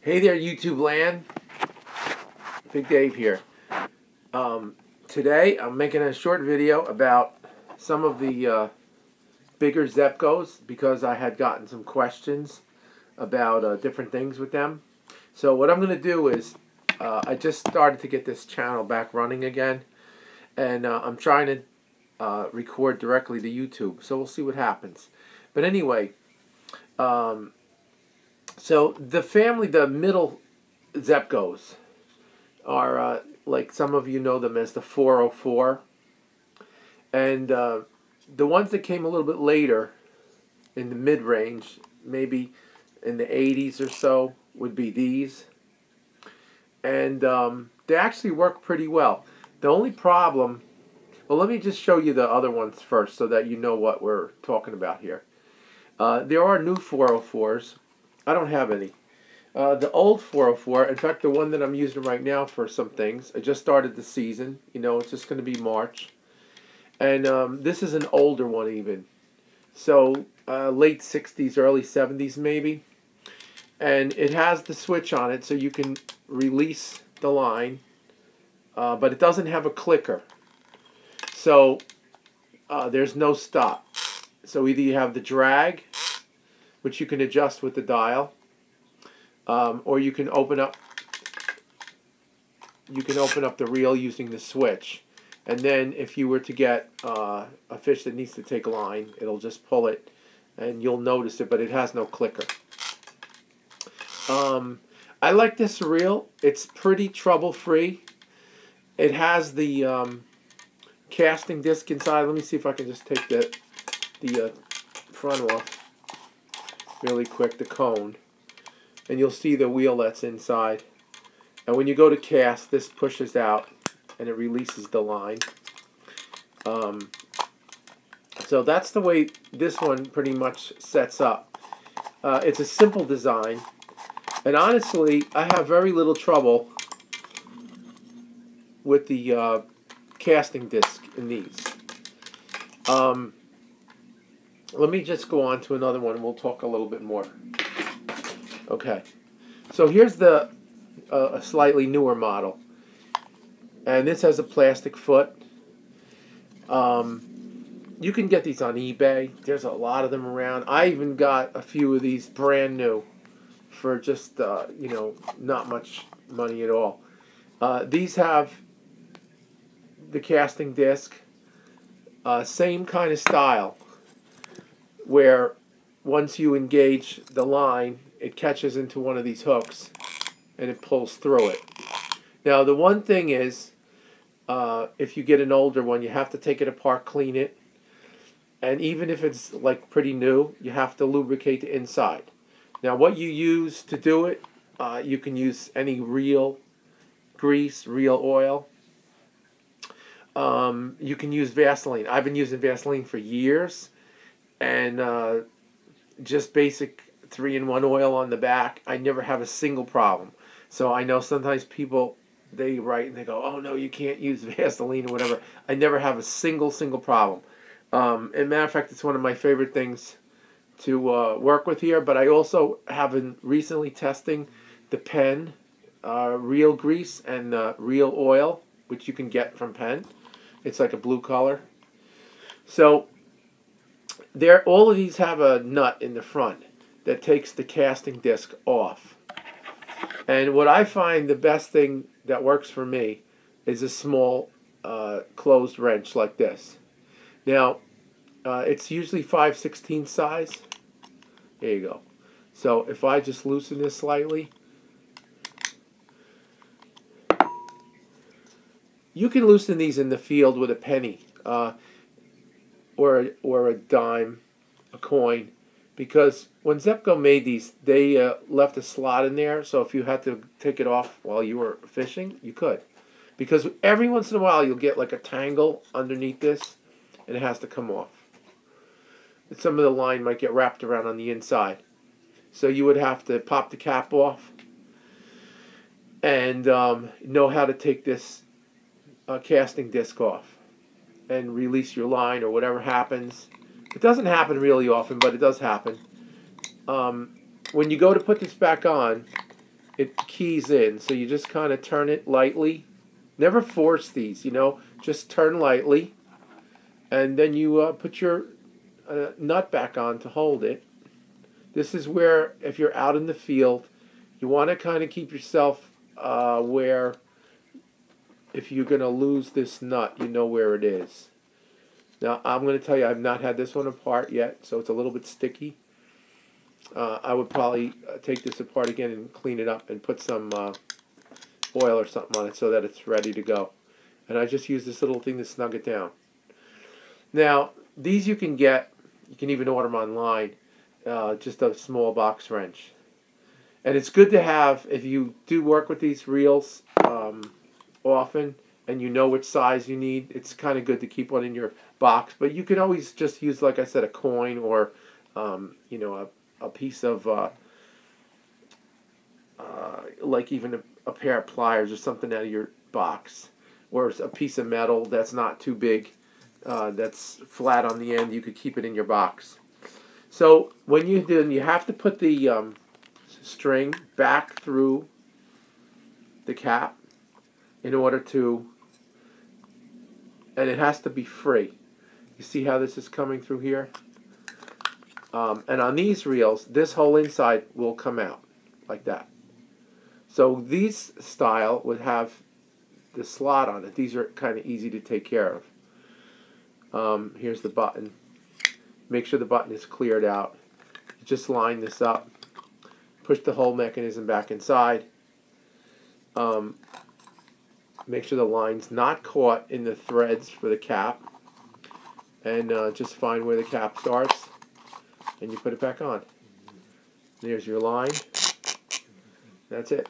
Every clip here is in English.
Hey there, YouTube land. Big Dave here. Today I'm making a short video about some of the bigger Zebcos because I had gotten some questions about different things with them. So what I'm going to do is I just started to get this channel back running again, and I'm trying to record directly to YouTube. So we'll see what happens. But anyway, so the middle Zebcos are like some of you know them as the 404, and the ones that came a little bit later in the mid-range, maybe in the 80s or so, would be these, and they actually work pretty well. The only problem, well, let me just show you the other ones first so that you know what we're talking about here. There are new 404s. I don't have any. The old 404, in fact, the one that I'm using right now for some things, I just started the season. You know, it's just going to be March. And this is an older one even. So, late 60s, early 70s maybe. And it has the switch on it so you can release the line. But it doesn't have a clicker. So, there's no stop. So either you have the drag, which you can adjust with the dial, or you can open up the reel using the switch, and then if you were to get a fish that needs to take a line, it'll just pull it and you'll notice it, but it has no clicker. I like this reel. It's pretty trouble-free. It has the casting disc inside. Let me see if I can just take the front off really quick, the cone, and you'll see the wheel that's inside. And when you go to cast, this pushes out and it releases the line. So that's the way this one pretty much sets up. It's a simple design, and honestly I have very little trouble with the casting disc in these. Let me just go on to another one and we'll talk a little bit more. Okay, so here's the a slightly newer model, and this has a plastic foot. You can get these on eBay. There's a lot of them around. I even got a few of these brand new for just you know, not much money at all. These have the casting disc, same kind of style, where once you engage the line, it catches into one of these hooks and it pulls through it. Now the one thing is, if you get an older one, you have to take it apart, clean it, and even if it's like pretty new, you have to lubricate the inside. Now what you use to do it, you can use any reel grease, reel oil. You can use Vaseline. I've been using Vaseline for years, and just basic 3-in-1 oil on the back. I never have a single problem. So I know sometimes people, they write and they go, oh no, you can't use Vaseline or whatever. I never have a single problem. As a matter of fact, it's one of my favorite things to work with here. But I also have been recently testing the Penn reel grease and reel oil, which you can get from Penn. It's like a blue color. So all of these have a nut in the front that takes the casting disc off. And what I find the best thing that works for me is a small closed wrench like this. Now, it's usually 5/16 size. There you go. So if I just loosen this slightly, you can loosen these in the field with a penny, or a dime, a coin, because when Zebco made these, they left a slot in there, so if you had to take it off while you were fishing, you could. Because every once in a while you'll get like a tangle underneath this, and it has to come off. And some of the line might get wrapped around on the inside. So you would have to pop the cap off and know how to take this casting disc off and release your line or whatever happens. It doesn't happen really often, but it does happen. When you go to put this back on, it keys in. So you just kind of turn it lightly. Never force these, you know. Just turn lightly. And then you put your nut back on to hold it. This is where, if you're out in the field, you want to kind of keep yourself where if you're going to lose this nut, you know where it is. Now, I'm going to tell you, I've not had this one apart yet, so it's a little bit sticky. I would probably take this apart again and clean it up and put some oil or something on it so that it's ready to go. And I just use this little thing to snug it down. Now, these you can get, you can even order them online, just a small box wrench. And it's good to have, if you do work with these reels often, and you know which size you need, it's kind of good to keep one in your box. But you can always just use, like I said, a coin or, you know, a piece of, like even a pair of pliers or something out of your box. Or a piece of metal that's not too big, that's flat on the end. You could keep it in your box. So when you do, you have to put the string back through the cap in order to, and it has to be free. You see how this is coming through here? And on these reels, this whole inside will come out like that. So these style would have the slot on it. These are kind of easy to take care of. Here's the button. Make sure the button is cleared out. Just line this up. Push the whole mechanism back inside. Make sure the line's not caught in the threads for the cap. And just find where the cap starts. And you put it back on. There's your line. That's it.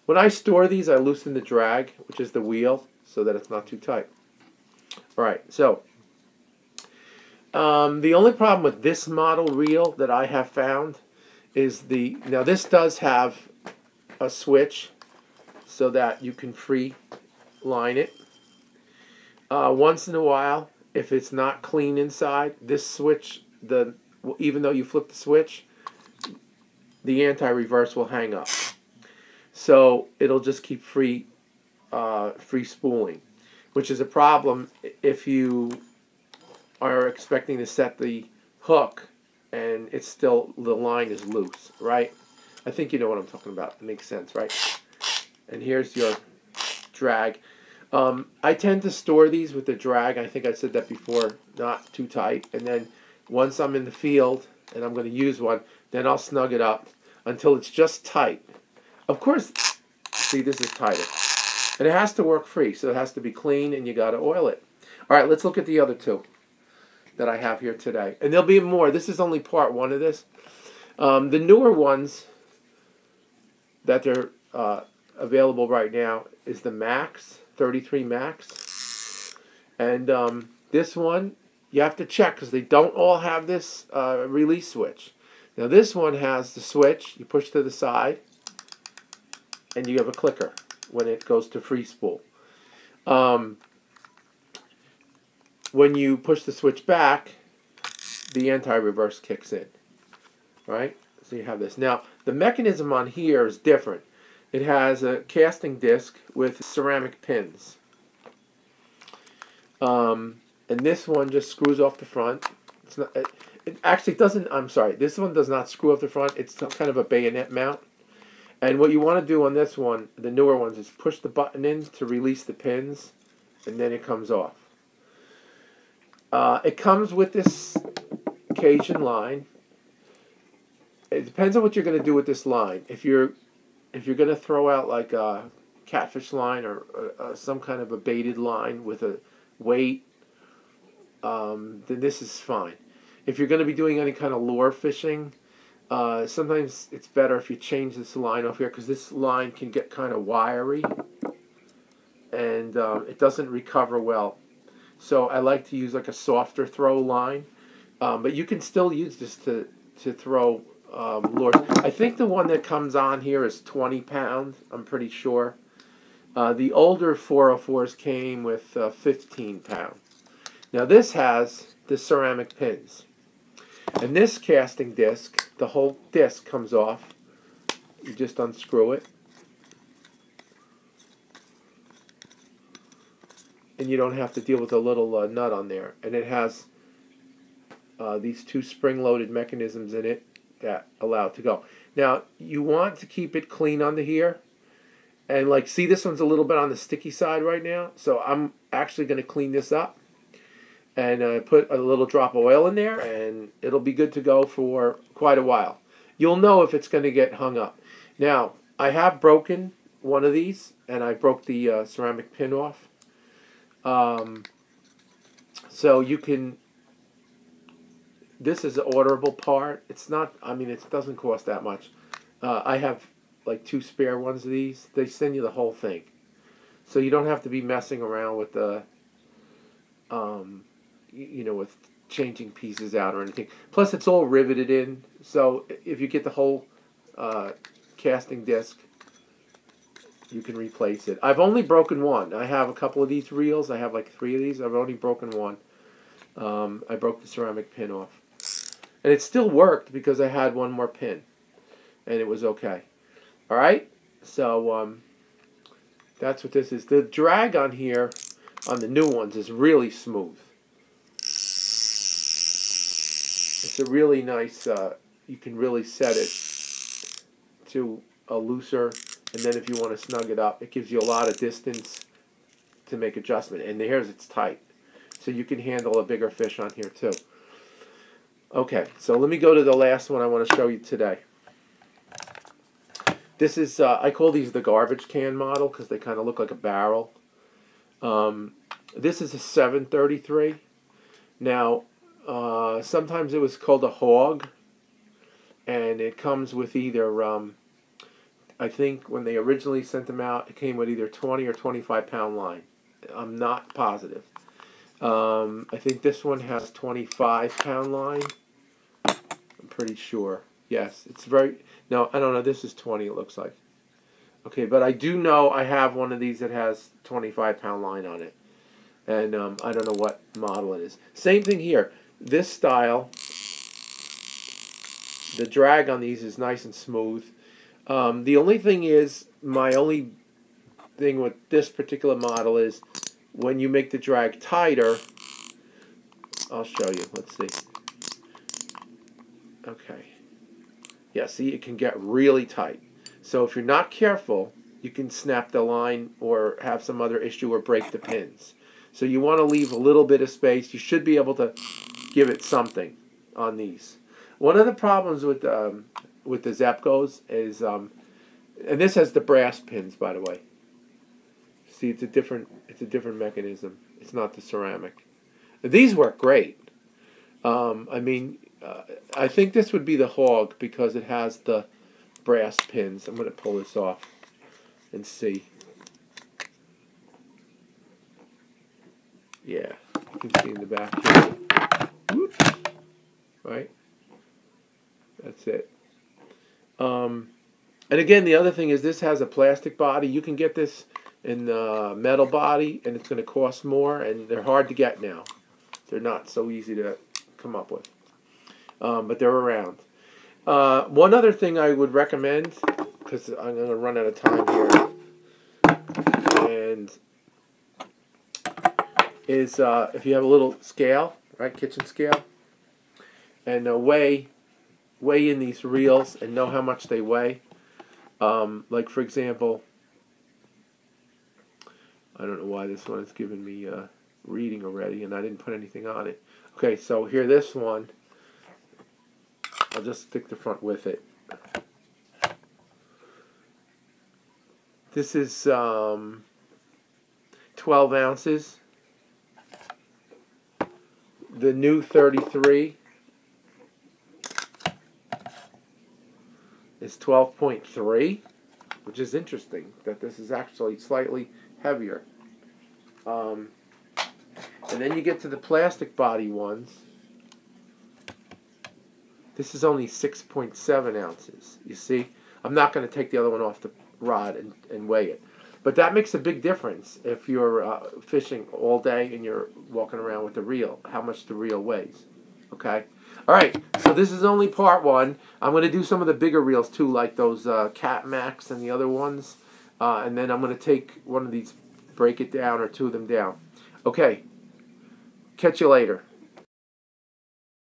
When I store these, I loosen the drag, which is the wheel, so that it's not too tight. Alright, so the only problem with this model reel that I have found is now this does have a switch so that you can free line it. Once in a while, if it's not clean inside, this switch, even though you flip the switch, the anti-reverse will hang up. So it'll just keep free spooling, which is a problem if you are expecting to set the hook and it's still, the line is loose, right? I think you know what I'm talking about. It makes sense, right? And here's your drag. I tend to store these with the drag. I think I said that before, not too tight. And then once I'm in the field and I'm going to use one, then I'll snug it up until it's just tight. Of course, see, this is tighter. And it has to work free, so it has to be clean, and you got to oil it. All right, let's look at the other two that I have here today. And there'll be more. This is only part one of this. The newer ones that are available right now is the Max, 33 Max. And this one, you have to check because they don't all have this release switch. Now this one has the switch. You push to the side, and you have a clicker when it goes to free spool. When you push the switch back, the anti-reverse kicks in. Right? So you have this. Now, the mechanism on here is different. It has a casting disc with ceramic pins. And this one just screws off the front. It's not, it actually doesn't, I'm sorry, this one does not screw off the front. It's kind of a bayonet mount. And what you want to do on this one, the newer ones, is push the button in to release the pins, and then it comes off. It comes with this Cajun line. It depends on what you're going to do with this line. If you're going to throw out like a catfish line or some kind of a baited line with a weight, then this is fine. If you're going to be doing any kind of lure fishing, sometimes it's better if you change this line off here because this line can get kind of wiry and it doesn't recover well. So I like to use like a softer throw line, but you can still use this to throw lures. I think the one that comes on here is 20 pounds, I'm pretty sure. The older 404s came with 15 pounds. Now this has the ceramic pins. And this casting disc, the whole disc comes off. You just unscrew it. and you don't have to deal with a little nut on there. And it has these two spring-loaded mechanisms in it that allow it to go. Now, you want to keep it clean under here. And like, see, this one's a little bit on the sticky side right now. So I'm actually going to clean this up. And put a little drop of oil in there. And it'll be good to go for quite a while. You'll know if it's going to get hung up. Now, I have broken one of these. And I broke the ceramic pin off. So you can... This is an orderable part. It's not, I mean, it doesn't cost that much. I have like 2 spare ones of these. They send you the whole thing. So you don't have to be messing around with the, you know, with changing pieces out or anything. Plus it's all riveted in. So if you get the whole casting disc, you can replace it. I've only broken one. I have a couple of these reels. I have like 3 of these. I've only broken one. I broke the ceramic pin off. And it still worked because I had one more pin. And it was okay. Alright? So, that's what this is. The drag on here, on the new ones, is really smooth. It's a really nice, you can really set it to a looser. And then if you want to snug it up, it gives you a lot of distance to make adjustment. And here's it's tight. So you can handle a bigger fish on here too. Okay, so let me go to the last one I want to show you today. This is, I call these the garbage can model because they kind of look like a barrel. This is a 733. Now, sometimes it was called a hog. And it comes with either, I think when they originally sent them out, it came with either 20 or 25 pound line. I'm not positive. I think this one has 25 pound line. I'm pretty sure. Yes, it's very... No, I don't know. This is 20, it looks like. Okay, but I do know I have one of these that has 25 pound line on it. And I don't know what model it is. Same thing here. This style, the drag on these is nice and smooth. The only thing is, my only thing with this particular model is when you make the drag tighter, I'll show you. Let's see. Okay. Yeah, see, it can get really tight. So if you're not careful, you can snap the line or have some other issue or break the pins. So you want to leave a little bit of space. You should be able to give it something on these. One of the problems with the Zebcos is, and this has the brass pins, by the way. See, it's a different mechanism. It's not the ceramic. These work great. I mean, I think this would be the hog because it has the brass pins. I'm going to pull this off and see. Yeah, you can see in the back here. Whoop. Right? That's it. And again, the other thing is this has a plastic body. You can get this in the metal body, and it's going to cost more, and they're hard to get now. They're not so easy to come up with. But they're around. One other thing I would recommend, because I'm going to run out of time here, and is if you have a little scale, right, kitchen scale, and weigh in these reels and know how much they weigh. Like, for example, I don't know why this one is giving me reading already, and I didn't put anything on it. Okay, so here, this one, I'll just stick the front with it. This is 12 ounces. The new 33 is 12.3, which is interesting that this is actually slightly heavier. And then you get to the plastic body ones. This is only 6.7 ounces. You see? I'm not going to take the other one off the rod and weigh it. But that makes a big difference if you're fishing all day and you're walking around with the reel, how much the reel weighs. Okay? Alright, so this is only part one. I'm going to do some of the bigger reels too, like those Cat Max and the other ones. And then I'm going to take one of these, break it down, or 2 of them down. Okay, catch you later.